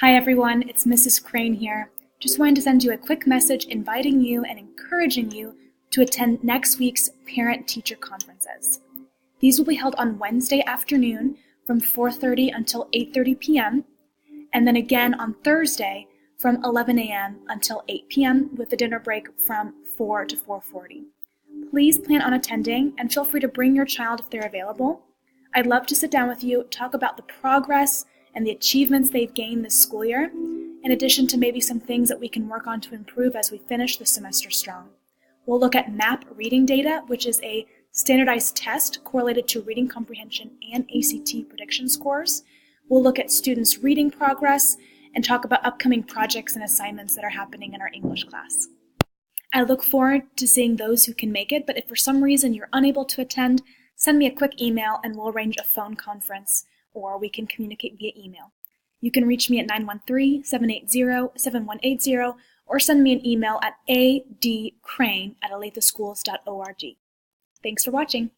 Hi everyone, it's Mrs. Crane here. Just wanted to send you a quick message inviting you and encouraging you to attend next week's parent-teacher conferences. These will be held on Wednesday afternoon from 4:30 until 8:30 p.m. and then again on Thursday from 11 a.m. until 8 p.m. with a dinner break from 4 to 4:40. Please plan on attending and feel free to bring your child if they're available. I'd love to sit down with you, talk about the progress and the achievements they've gained this school year, in addition to maybe some things that we can work on to improve as we finish the semester strong. We'll look at MAP reading data, which is a standardized test correlated to reading comprehension and ACT prediction scores. We'll look at students' reading progress and talk about upcoming projects and assignments that are happening in our English class. I look forward to seeing those who can make it, but if for some reason you're unable to attend, send me a quick email and we'll arrange a phone conference, or we can communicate via email. You can reach me at 913-780-7180 or send me an email at adcrane@alethaschools.org. Thanks for watching.